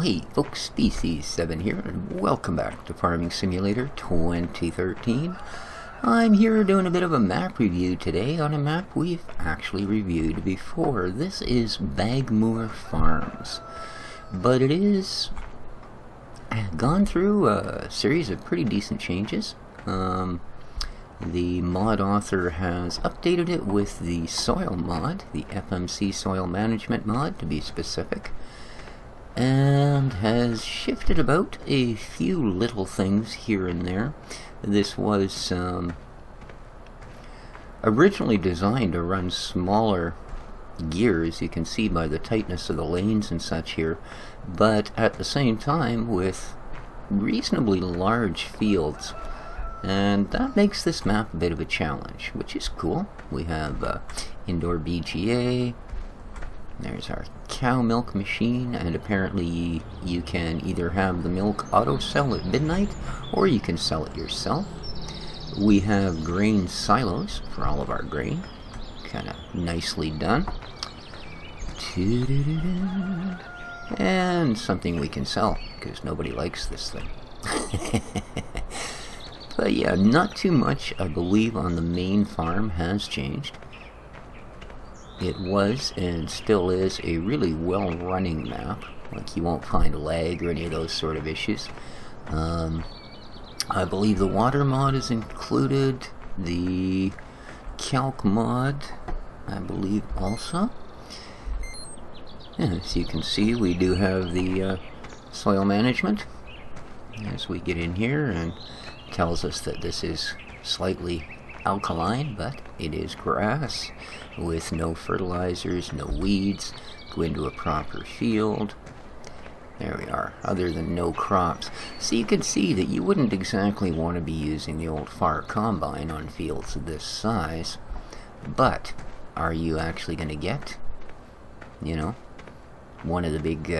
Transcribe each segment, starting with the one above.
Well, hey folks, Species7 here, and welcome back to Farming Simulator 2013. I'm here doing a bit of a map review today on a map we've actually reviewed before. This is Bagmoor Farms, but it is gone through a series of pretty decent changes. The mod author has updated it with the soil mod, the FMC soil management mod to be specific, and has shifted about a few little things here and there. This was originally designed to run smaller gears, you can see by the tightness of the lanes and such here, but at the same time with reasonably large fields, and that makes this map a bit of a challenge, which is cool. We have indoor BGA. There's our cow milk machine, and apparently you can either have the milk auto sell at midnight or you can sell it yourself. We have grain silos for all of our grain, kind of nicely done. And something we can sell because nobody likes this thing. But yeah, not too much, I believe, on the main farm has changed. It was and still is a really well-running map. Like, you won't find lag or any of those sort of issues. I believe the water mod is included. The calc mod, I believe, also. And as you can see, we do have the soil management. As we get in here, and tells us that this is slightly alkaline, but it is grass with no fertilizers, no weeds. Go into a proper field. There we are, other than no crops. So you can see that you wouldn't exactly want to be using the old Far Combine on fields of this size, but are you actually going to get, you know, one of the big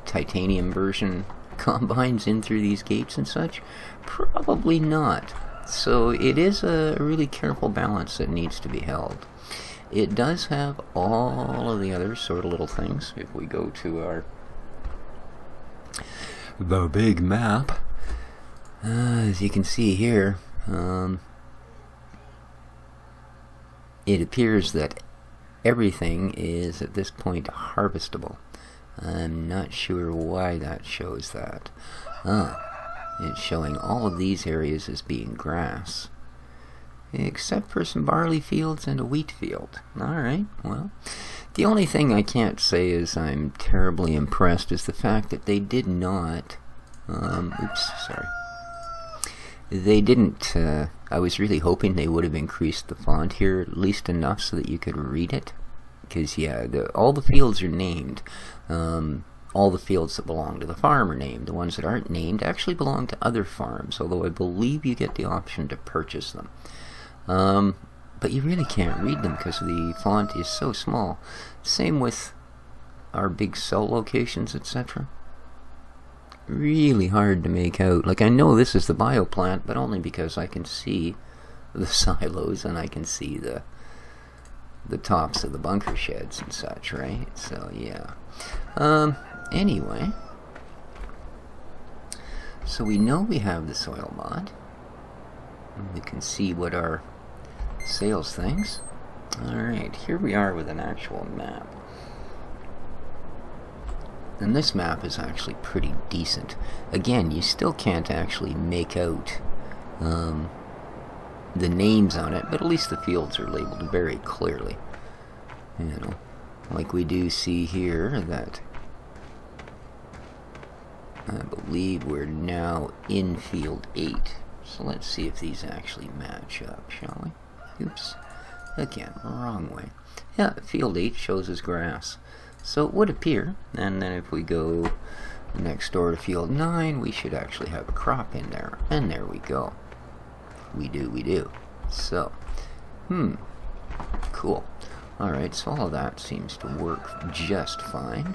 titanium version combines in through these gates and such? Probably not. So it is a really careful balance that needs to be held. It does have all of the other sort of little things. If we go to the big map, as you can see here, it appears that everything is at this point harvestable. I'm not sure why that shows that. It's showing all of these areas as being grass, except for some barley fields and a wheat field. Alright, well, the only thing I can't say is I'm terribly impressed is the fact that they did not, they didn't, I was really hoping they would have increased the font here, at least enough so that you could read it. Because, yeah, all the fields are named. All the fields that belong to the farm are named. The ones that aren't named actually belong to other farms, although I believe you get the option to purchase them. But you really can't read them because the font is so small. Same with our big cell locations, etc. Really hard to make out. Like, I know this is the bioplant, but only because I can see the silos and I can see the tops of the bunker sheds and such, right? So, yeah. Anyway, so we know we have the soil mod. We can see what our sales things. Alright, here we are with an actual map. And this map is actually pretty decent. Again, you still can't actually make out the names on it, but at least the fields are labeled very clearly. You know, like we do see here that I believe we're now in field 8. So let's see if these actually match up, shall we? Oops. Again, wrong way. Yeah, field 8 shows as grass. So it would appear, and then if we go next door to field 9, we should actually have a crop in there. And there we go. We do. So, cool. Alright, so all of that seems to work just fine.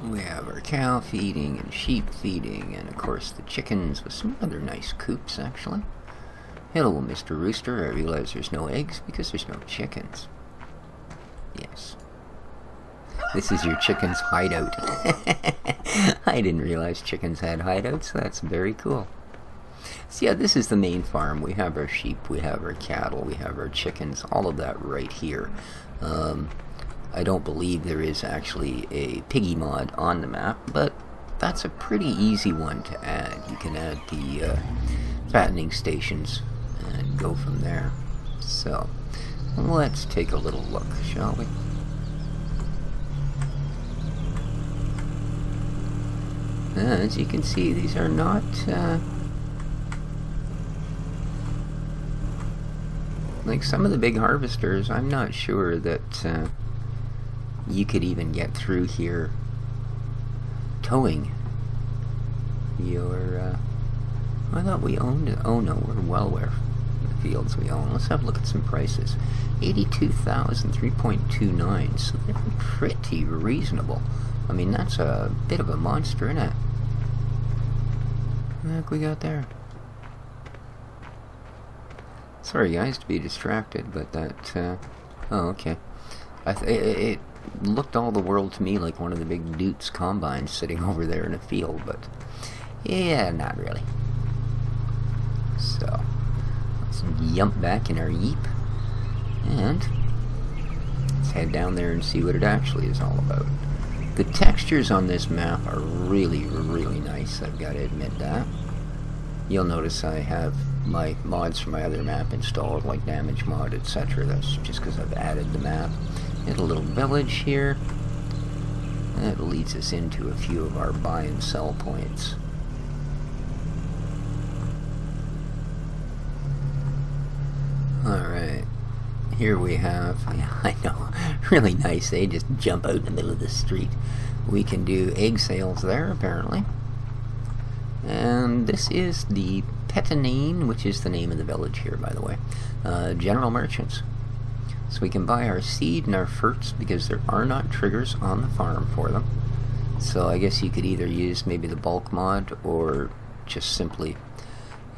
We have our cow feeding and sheep feeding, and of course the chickens with some other nice coops, actually. Hello, Mr. Rooster. I realize there's no eggs because there's no chickens. Yes. This is your chicken's hideout. I didn't realize chickens had hideouts. That's very cool. So yeah, this is the main farm. We have our sheep, we have our cattle, we have our chickens, all of that right here. I don't believe there is actually a piggy mod on the map, but that's a pretty easy one to add. You can add the fattening stations and go from there. So let's take a little look, shall we? As you can see, these are not like some of the big harvesters. I'm not sure that you could even get through here towing your I thought we owned it. Oh no, we're well aware of the fields we own. Let's have a look at some prices. 82,000, 3.29, so they're pretty reasonable. I mean, that's a bit of a monster, isn't it? What the heck we got there? Sorry guys to be distracted, but that, oh okay. It looked all the world to me like one of the big Dutes combines sitting over there in a field, but yeah, not really. So, let's jump back in our Yeep, and let's head down there and see what it actually is all about. The textures on this map are really, really nice, I've got to admit that. You'll notice I have my mods for my other map installed, like damage mod, etc. That's just because I've added the map. And a little village here. That leads us into a few of our buy and sell points. Alright, here we have, I know, really nice, they just jump out in the middle of the street. We can do egg sales there, apparently. And this is the Petanine, which is the name of the village here, by the way. General merchants. So we can buy our seed and our ferts, because there are not triggers on the farm for them. So I guess you could either use maybe the bulk mod, or just simply,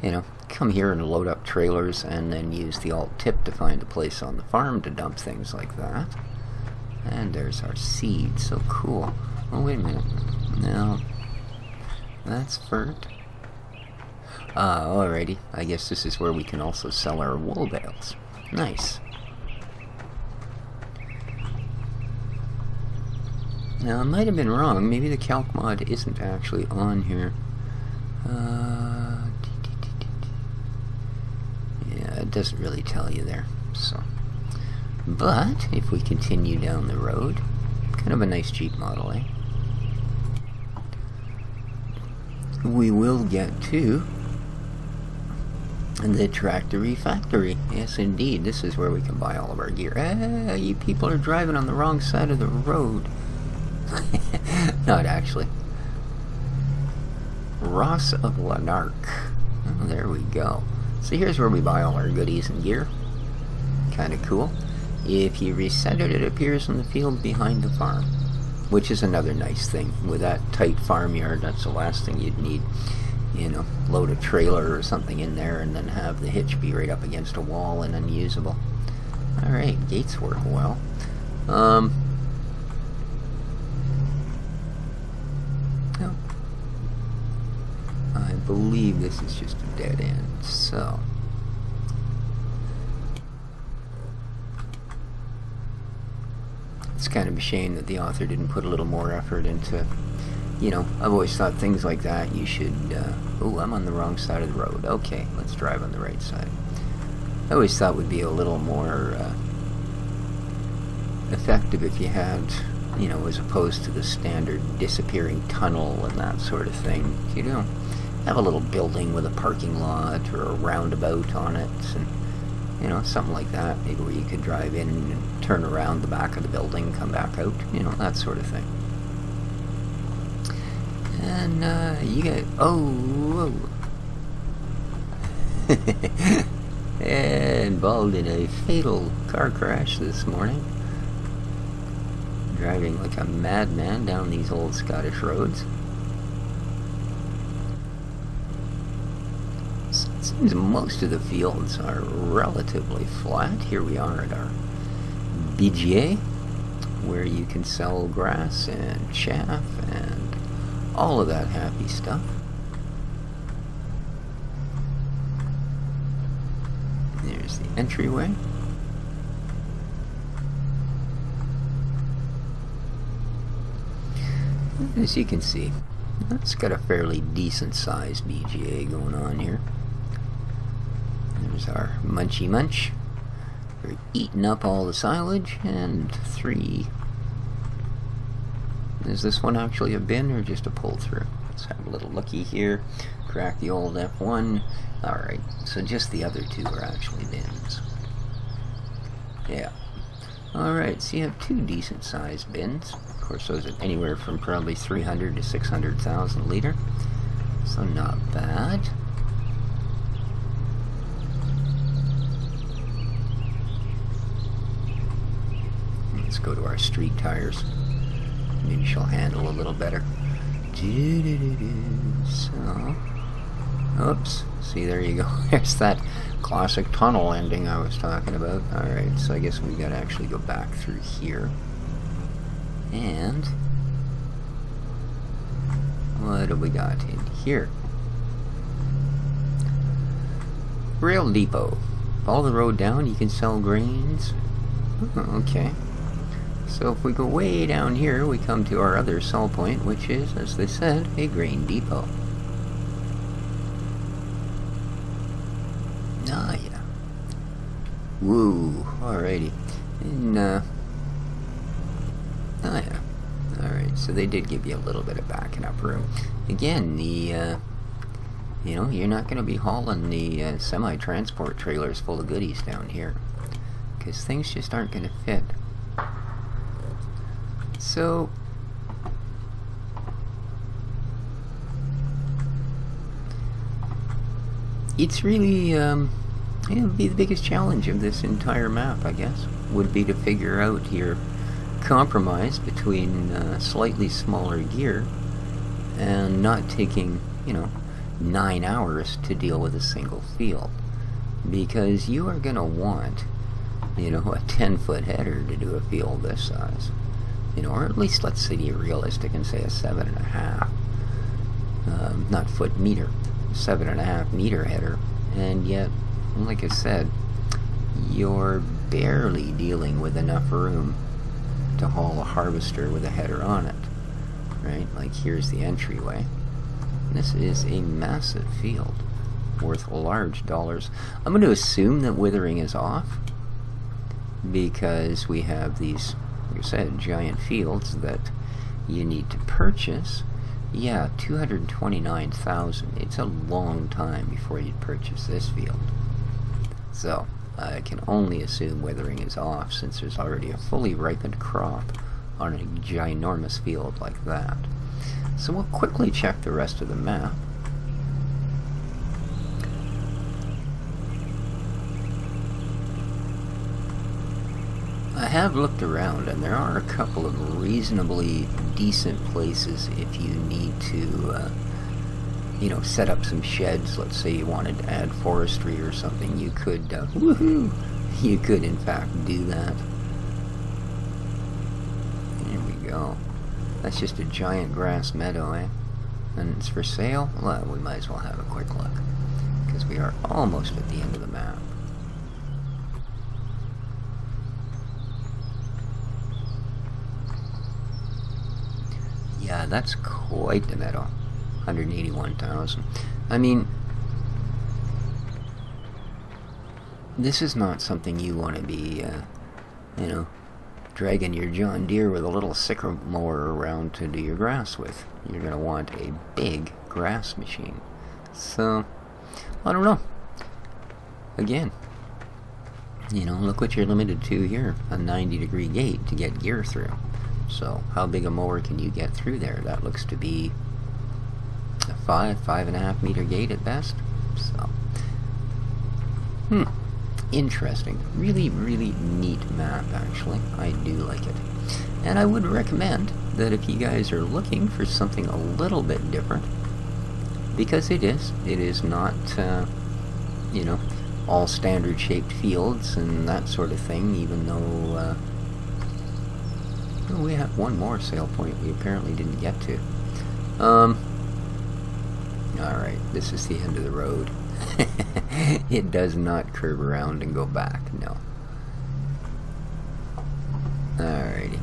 you know, come here and load up trailers and then use the alt tip to find a place on the farm to dump things like that. And there's our seed, so cool. Oh, wait a minute. No, that's fert. Alrighty. I guess this is where we can also sell our wool bales. Nice. Now, I might have been wrong. Maybe the calc mod isn't actually on here. Yeah, it doesn't really tell you there. So, but if we continue down the road, kind of a nice Jeep model, eh? We will get to the Tractory Factory. Yes, indeed. This is where we can buy all of our gear. Ah, you people are driving on the wrong side of the road. Not actually. Ross of Lanark. Oh, there we go. So here's where we buy all our goodies and gear. Kind of cool. If you reset it, it appears in the field behind the farm, which is another nice thing. With that tight farmyard, that's the last thing you'd need. You know, load a trailer or something in there and then have the hitch be right up against a wall and unusable. Alright, gates work well. Oh. I believe this is just a dead end, so it's kind of a shame that the author didn't put a little more effort into, you know, I've always thought things like that you should, oh, I'm on the wrong side of the road. Okay, let's drive on the right side. I always thought it would be a little more effective if you had, you know, as opposed to the standard disappearing tunnel and that sort of thing. You know, have a little building with a parking lot or a roundabout on it, and, you know, something like that, maybe where you could drive in and turn around the back of the building, come back out, you know, that sort of thing. And, you get, oh, involved in a fatal car crash this morning. Driving like a madman down these old Scottish roads. So it seems most of the fields are relatively flat. Here we are at our BGA. where you can sell grass and chaff and all of that happy stuff. There's the entryway. As you can see, it's got a fairly decent sized BGA going on here. There's our Munchy Munch. We're eating up all the silage, and 3. Is this one actually a bin or just a pull through? Let's have a little looky here. Crack the old F1. Alright, so just the other 2 are actually bins. Yeah. Alright, so you have 2 decent sized bins. Of course, those are anywhere from probably 300 to 600,000 liter. So not bad. Let's go to our street tires. Maybe she'll handle a little better. So, oops. See, there you go. There's that classic tunnel ending I was talking about. Alright, so I guess we gotta actually go back through here. And what do we got in here? Rail depot. Follow the road down, you can sell grains. Okay. So if we go way down here, we come to our other sell point, which is, as they said, a grain depot. Ah, yeah. Woo. Alrighty. And, oh, yeah. Alright, so they did give you a little bit of backing up room. Again, the, you know, you're not going to be hauling the semi-transport trailers full of goodies down here, because things just aren't going to fit. So, it's really, it'd be the biggest challenge of this entire map, I guess, would be to figure out your compromise between slightly smaller gear and not taking, you know, 9 hours to deal with a single field, because you are going to want, you know, a 10-foot header to do a field this size. You know, or at least let's say you're realistic and say a 7.5, not foot, meter, 7.5 meter header, and yet, like I said, you're barely dealing with enough room to haul a harvester with a header on it, right? Like here's the entryway. This is a massive field worth large dollars. I'm going to assume that withering is off, because we have these, like I said, giant fields that you need to purchase. Yeah, 229,000. It's a long time before you'd purchase this field. So, I can only assume withering is off, since there's already a fully ripened crop on a ginormous field like that. So we'll quickly check the rest of the map. I have looked around, and there are a couple of reasonably decent places if you need to, you know, set up some sheds. Let's say you wanted to add forestry or something, you could, woohoo! You could in fact do that. There we go. That's just a giant grass meadow, eh? And it's for sale? Well, we might as well have a quick look, because we are almost at the end of the map. Yeah, that's quite the meadow. 181,000. I mean, this is not something you want to be, you know, dragging your John Deere with a little sycamore around to do your grass with. You're going to want a big grass machine. So, I don't know. Again, you know, look what you're limited to here. A 90-degree gate to get gear through. So, how big a mower can you get through there? That looks to be a 5.5 meter gate at best. So, interesting. Really, really neat map, actually. I do like it. And I would recommend that if you guys are looking for something a little bit different, because it is not, you know, all standard shaped fields and that sort of thing, even though, Oh, we have one more sail point we apparently didn't get to. Alright, this is the end of the road. It does not curve around and go back, no. Alrighty.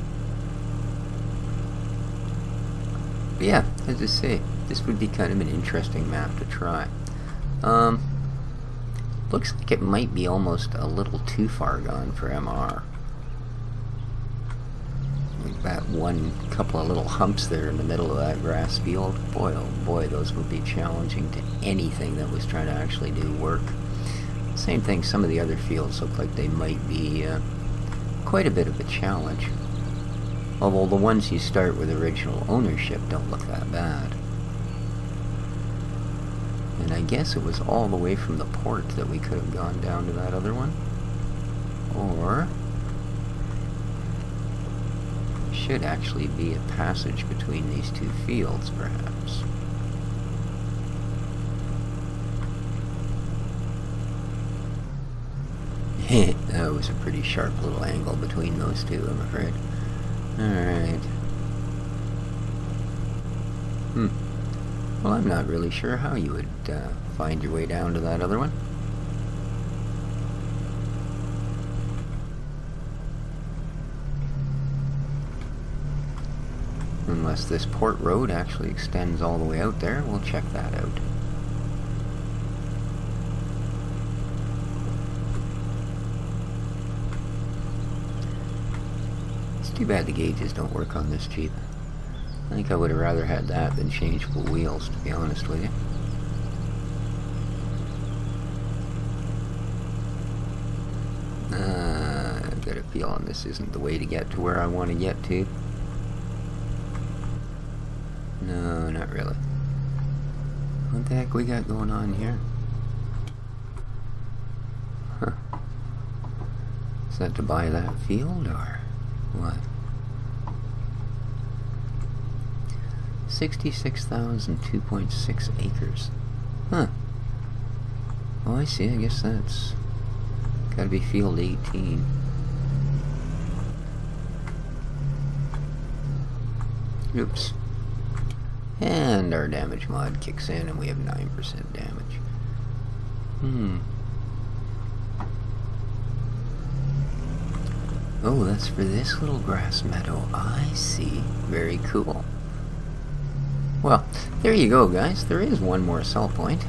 But yeah, as I say, this would be kind of an interesting map to try. Looks like it might be almost a little too far gone for MR. Like that one couple of little humps there in the middle of that grass field. Boy, oh boy, those would be challenging to anything that was trying to actually do work. Same thing, some of the other fields look like they might be quite a bit of a challenge. Although the ones you start with original ownership don't look that bad. And I guess it was all the way from the port that we could have gone down to that other one. Or should actually be a passage between these two fields, perhaps. That was a pretty sharp little angle between those two, I'm afraid. Alright. Well, I'm not really sure how you would find your way down to that other one. Unless this port road actually extends all the way out there, we'll check that out. It's too bad the gauges don't work on this Jeep. I think I would have rather had that than changeable wheels, to be honest with you. I've got a feeling this isn't the way to get to where I want to get to. No, not really. What the heck we got going on here? Huh. Is that to buy that field, or what? 66,002.6 acres. Huh. Oh, I see. I guess that's gotta be field 18. Oops. And our damage mod kicks in and we have 9% damage. Oh, that's for this little grass meadow. I see. Very cool. Well, there you go, guys. There is one more sell point.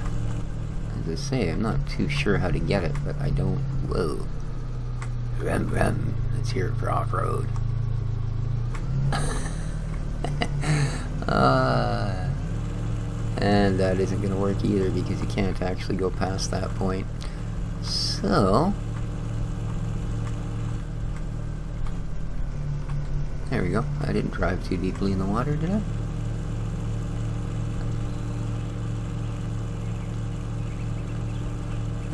As I say, I'm not too sure how to get it, but I don't... Whoa. Rum rum. Let's hear it for off-road. And that isn't going to work either because you can't actually go past that point. So... there we go. I didn't drive too deeply in the water, did I?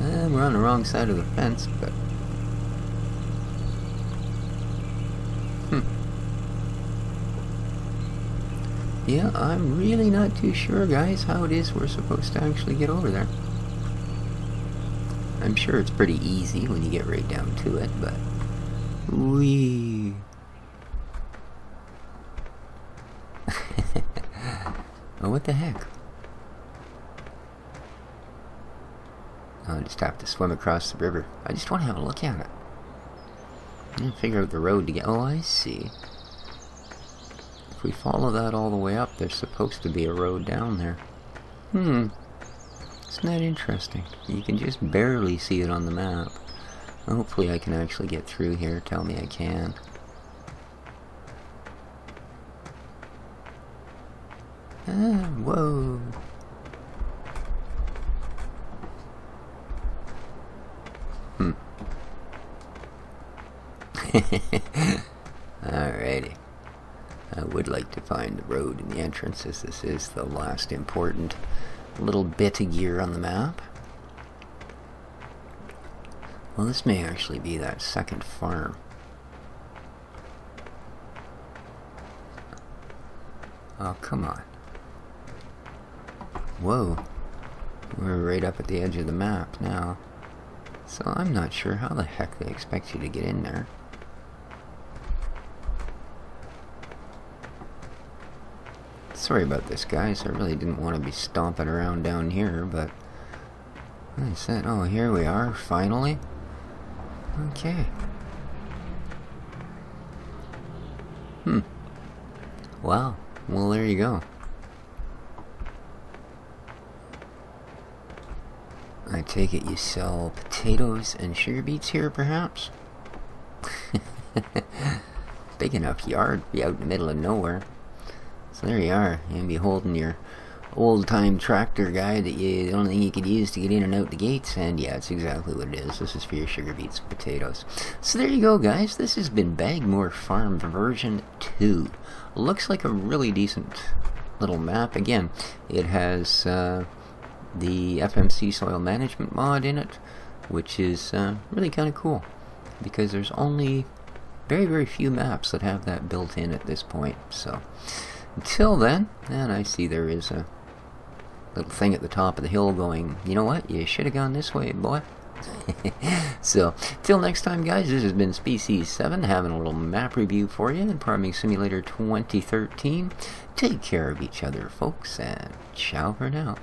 We're on the wrong side of the fence, but... yeah, I'm really not too sure, guys, how it is we're supposed to actually get over there. I'm sure it's pretty easy when you get right down to it, but... whee! Oh, what the heck? I'll just have to swim across the river. I just want to have a look at it. And figure out the road to get... oh, I see. If we follow that all the way up, there's supposed to be a road down there. Isn't that interesting? You can just barely see it on the map. Hopefully I can actually get through here. Tell me I can. Whoa. Alrighty. I would like to find the road and the entrance, as this is the last important little bit of gear on the map. Well, this may actually be that second farm. Oh, come on. Whoa. We're right up at the edge of the map now. So I'm not sure how the heck they expect you to get in there. Sorry about this, guys. I really didn't want to be stomping around down here, but I said, oh, here we are, finally. Okay. Wow. Well, there you go. I take it you sell potatoes and sugar beets here, perhaps? Big enough yard to be out in the middle of nowhere. So there you are. You can be holding your old-time tractor guy that the only thing you could use to get in and out the gates, and yeah, it's exactly what it is. This is for your sugar beets and potatoes. So there you go, guys. This has been Bagmoor Farm version 2. Looks like a really decent little map. Again, it has the FMC soil management mod in it, which is really kind of cool, because there's only very, very few maps that have that built in at this point. So until then, and I see there is a little thing at the top of the hill going, you know what, you should have gone this way, boy. So, till next time, guys, this has been Species 7, having a little map review for you in Farming Simulator 2013. Take care of each other, folks, and ciao for now.